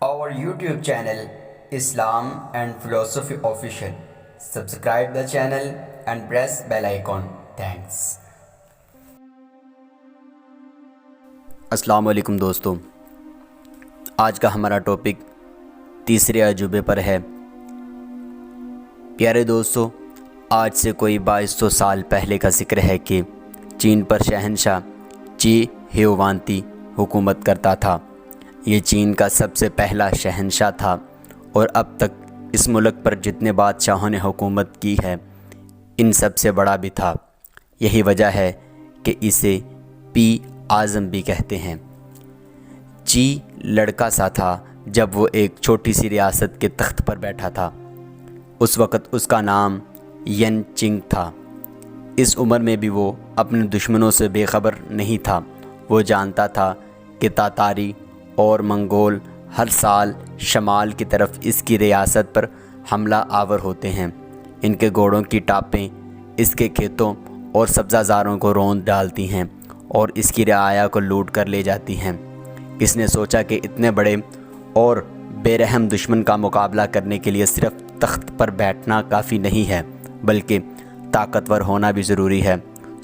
our YouTube channel Islam and Philosophy Official. Subscribe the channel and press bell icon. Thanks. السلام علیکم دوستو، آج کا ہمارا ٹاپک تیسرے عجوبے پر ہے۔ پیارے دوستو، آج سے کوئی 2200 سال پہلے کا ذکر ہے کہ چین پر شہنشاہ چی ہیوانتی حکومت کرتا تھا۔ یہ چین کا سب سے پہلا شہنشاہ تھا اور اب تک اس ملک پر جتنے بادشاہوں نے حکومت کی ہے ان سب سے بڑا بھی تھا۔ یہی وجہ ہے کہ اسے پی اعظم بھی کہتے ہیں۔ چی لڑکا سا تھا جب وہ ایک چھوٹی سی ریاست کے تخت پر بیٹھا تھا۔ اس وقت اس کا نام ین چنگ تھا۔ اس عمر میں بھی وہ اپنے دشمنوں سے بے خبر نہیں تھا۔ وہ جانتا تھا کہ تاتاری اور منگول ہر سال شمال کی طرف اس کی ریاست پر حملہ آور ہوتے ہیں۔ ان کے گھوڑوں کی ٹاپیں اس کے کھیتوں اور سبزہ زاروں کو روند ڈالتی ہیں اور اس کی رعایا کو لوٹ کر لے جاتی ہیں۔ اس نے سوچا کہ اتنے بڑے اور بے رحم دشمن کا مقابلہ کرنے کے لیے صرف تخت پر بیٹھنا کافی نہیں ہے بلکہ طاقتور ہونا بھی ضروری ہے۔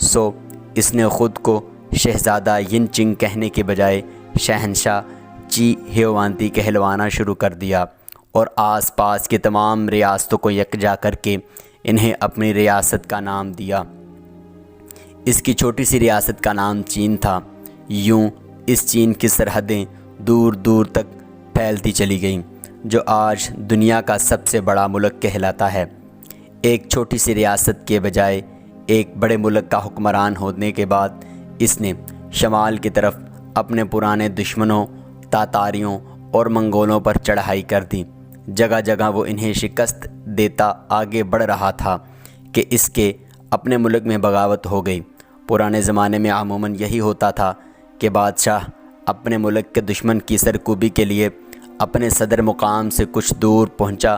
سو اس نے خود کو شہزادہ ین چنگ کہنے کے بجائے شہنشاہ چی ہیوانتی کہلوانا شروع کر دیا اور آس پاس کے تمام ریاستوں کو یکجا کر کے انہیں اپنی ریاست کا نام دیا۔ اس کی چھوٹی سی ریاست کا نام چین تھا۔ یوں اس چین کی سرحدیں دور دور تک پھیلتی چلی گئیں جو آج دنیا کا سب سے بڑا ملک کہلاتا ہے۔ ایک چھوٹی سی ریاست کے بجائے ایک بڑے ملک کا حکمران ہونے کے بعد اس نے شمال کی طرف اپنے پرانے دشمنوں تاتاریوں اور منگولوں پر چڑھائی کر دی۔ جگہ جگہ وہ انہیں شکست دیتا آگے بڑھ رہا تھا کہ اس کے اپنے ملک میں بغاوت ہو گئی۔ پرانے زمانے میں عموماً یہی ہوتا تھا کہ بادشاہ اپنے ملک کے دشمن کی سرکوبی کے لیے اپنے صدر مقام سے کچھ دور پہنچا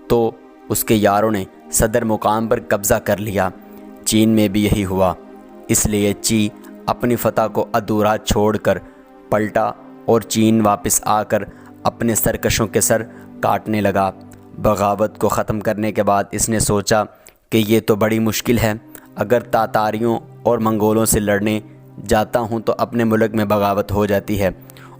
تو اس کے یاروں نے صدر مقام پر قبضہ کر لیا۔ چین میں بھی یہی ہوا، اس لیے چی اپنی فتح کو ادھورا چھوڑ کر پلٹا اور چین واپس آ کر اپنے سرکشوں کے سر کاٹنے لگا۔ بغاوت کو ختم کرنے کے بعد اس نے سوچا کہ یہ تو بڑی مشکل ہے، اگر تاتاریوں اور منگولوں سے لڑنے جاتا ہوں تو اپنے ملک میں بغاوت ہو جاتی ہے،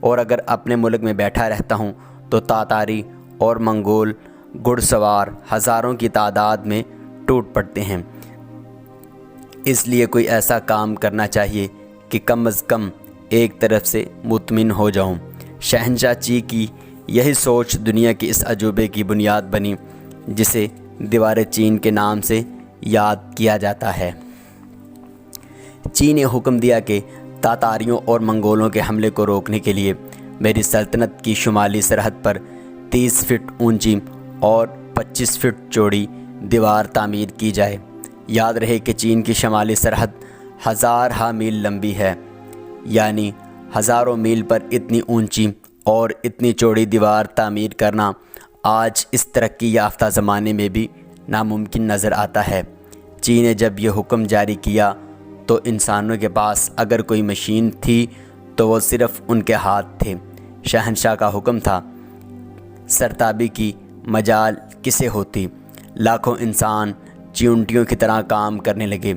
اور اگر اپنے ملک میں بیٹھا رہتا ہوں تو تاتاری اور منگول گھڑ سوار ہزاروں کی تعداد میں ٹوٹ پڑتے ہیں۔ اس لیے کوئی ایسا کام کرنا چاہیے کہ کم از کم ایک طرف سے مطمئن ہو جاؤں۔ شہنشاہ چی کی یہی سوچ دنیا کے اس عجوبے کی بنیاد بنی جسے دیوار چین کے نام سے یاد کیا جاتا ہے۔ چی نے حکم دیا کہ تاتاریوں اور منگولوں کے حملے کو روکنے کے لیے میری سلطنت کی شمالی سرحد پر 30 فٹ اونچی اور 25 فٹ چوڑی دیوار تعمیر کی جائے۔ یاد رہے کہ چین کی شمالی سرحد 1000 میل لمبی ہے، یعنی ہزاروں میل پر اتنی اونچی اور اتنی چوڑی دیوار تعمیر کرنا آج اس ترقی یافتہ زمانے میں بھی ناممکن نظر آتا ہے۔ چین نے جب یہ حکم جاری کیا تو انسانوں کے پاس اگر کوئی مشین تھی تو وہ صرف ان کے ہاتھ تھے۔ شہنشاہ کا حکم تھا، سرتابی کی مجال کسے ہوتی۔ لاکھوں انسان چیونٹیوں کی طرح کام کرنے لگے۔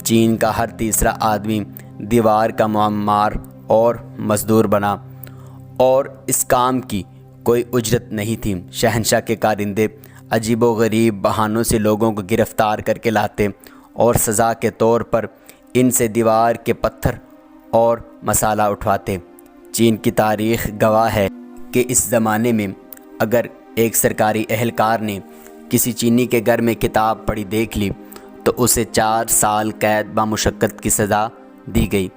چین کا ہر تیسرا آدمی دیوار کا معمار اور مزدور بنا، اور اس کام کی کوئی اجرت نہیں تھی۔ شہنشاہ کے کارندے عجیب و غریب بہانوں سے لوگوں کو گرفتار کر کے لاتے اور سزا کے طور پر ان سے دیوار کے پتھر اور مسالہ اٹھواتے۔ چین کی تاریخ گواہ ہے کہ اس زمانے میں اگر ایک سرکاری اہلکار نے کسی چینی کے گھر میں کتاب پڑھی دیکھ لی تو اسے 4 سال قید بمشقت کی سزا دی گئی،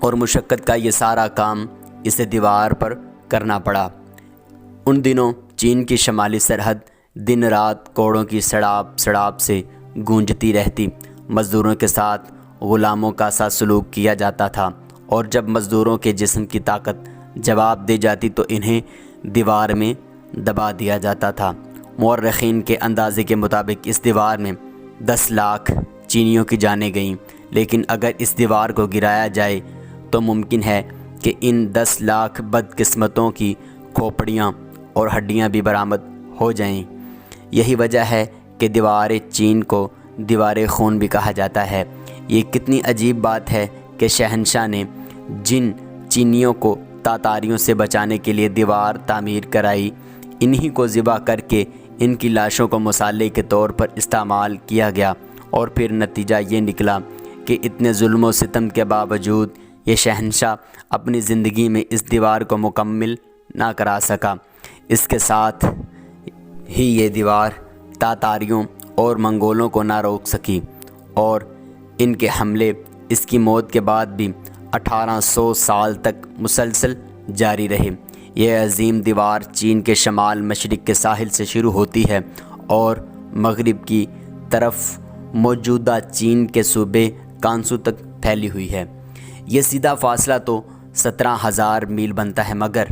اور مشقت کا یہ سارا کام اسے دیوار پر کرنا پڑا۔ ان دنوں چین کی شمالی سرحد دن رات کوڑوں کی سڑاپ سے گونجتی رہتی۔ مزدوروں کے ساتھ غلاموں کا سا سلوک کیا جاتا تھا، اور جب مزدوروں کے جسم کی طاقت جواب دے جاتی تو انہیں دیوار میں دبا دیا جاتا تھا۔ مورخین کے اندازے کے مطابق اس دیوار میں 10 لاکھ چینیوں کی جانیں گئیں، لیکن اگر اس دیوار کو گرایا جائے تو ممکن ہے کہ ان 10 لاکھ بدقسمتوں کی کھوپڑیاں اور ہڈیاں بھی برآمد ہو جائیں۔ یہی وجہ ہے کہ دیوار چین کو دیوار خون بھی کہا جاتا ہے۔ یہ کتنی عجیب بات ہے کہ شہنشاہ نے جن چینیوں کو تاتاریوں سے بچانے کے لیے دیوار تعمیر کرائی، انہی کو ذبح کر کے ان کی لاشوں کو مصالحے کے طور پر استعمال کیا گیا، اور پھر نتیجہ یہ نکلا کہ اتنے ظلم و ستم کے باوجود یہ شہنشاہ اپنی زندگی میں اس دیوار کو مکمل نہ کرا سکا۔ اس کے ساتھ ہی یہ دیوار تاتاریوں اور منگولوں کو نہ روک سکی، اور ان کے حملے اس کی موت کے بعد بھی 1800 سال تک مسلسل جاری رہے۔ یہ عظیم دیوار چین کے شمال مشرق کے ساحل سے شروع ہوتی ہے اور مغرب کی طرف موجودہ چین کے صوبے کانسو تک پھیلی ہوئی ہے۔ یہ سیدھا فاصلہ تو 17,000 میل بنتا ہے، مگر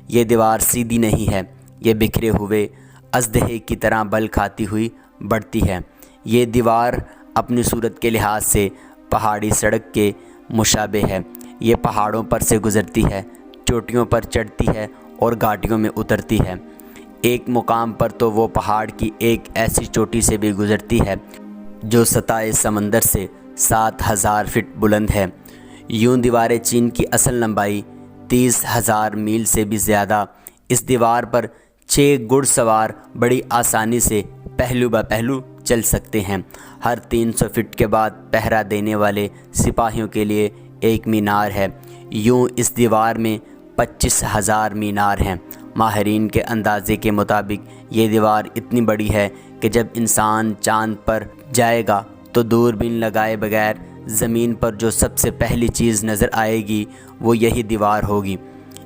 یہ دیوار سیدھی نہیں ہے، یہ بکھرے ہوئے اژدہے کی طرح بل کھاتی ہوئی بڑھتی ہے۔ یہ دیوار اپنی صورت کے لحاظ سے پہاڑی سڑک کے مشابہ ہے۔ یہ پہاڑوں پر سے گزرتی ہے، چوٹیوں پر چڑھتی ہے اور گھاٹیوں میں اترتی ہے۔ ایک مقام پر تو وہ پہاڑ کی ایک ایسی چوٹی سے بھی گزرتی ہے جو سطح سمندر سے 7,000 فٹ بلند ہے۔ یوں دیوار چین کی اصل لمبائی 30,000 میل سے بھی زیادہ۔ اس دیوار پر 6 گھڑ سوار بڑی آسانی سے پہلو بہ پہلو چل سکتے ہیں۔ ہر 300 فٹ کے بعد پہرا دینے والے سپاہیوں کے لیے ایک مینار ہے۔ یوں اس دیوار میں 25,000 مینار ہیں۔ ماہرین کے اندازے کے مطابق یہ دیوار اتنی بڑی ہے کہ جب انسان چاند پر جائے گا تو دوربین لگائے بغیر زمین پر جو سب سے پہلی چیز نظر آئے گی وہ یہی دیوار ہوگی۔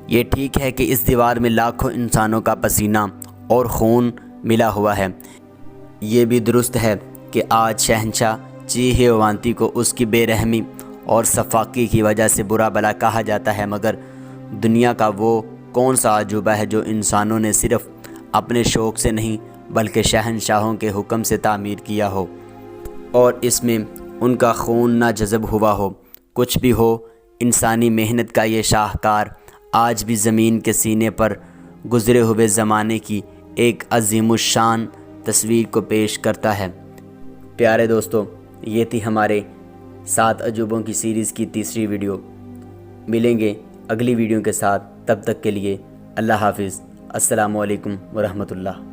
یہ ٹھیک ہے کہ اس دیوار میں لاکھوں انسانوں کا پسینہ اور خون ملا ہوا ہے۔ یہ بھی درست ہے کہ آج شہنشاہ چی ہیوانتی کو اس کی بے رحمی اور سفاکی کی وجہ سے برا بھلا کہا جاتا ہے، مگر دنیا کا وہ کون سا عجوبہ ہے جو انسانوں نے صرف اپنے شوق سے نہیں بلکہ شہنشاہوں کے حکم سے تعمیر کیا ہو اور اس میں ان کا خون نہ جذب ہوا ہو۔ کچھ بھی ہو، انسانی محنت کا یہ شاہکار آج بھی زمین کے سینے پر گزرے ہوئے زمانے کی ایک عظیم الشان تصویر کو پیش کرتا ہے۔ پیارے دوستو، یہ تھی ہمارے 7 عجوبوں کی سیریز کی تیسری ویڈیو۔ ملیں گے اگلی ویڈیو کے ساتھ، تب تک کے لیے اللہ حافظ۔ السلام علیکم ورحمۃ اللہ۔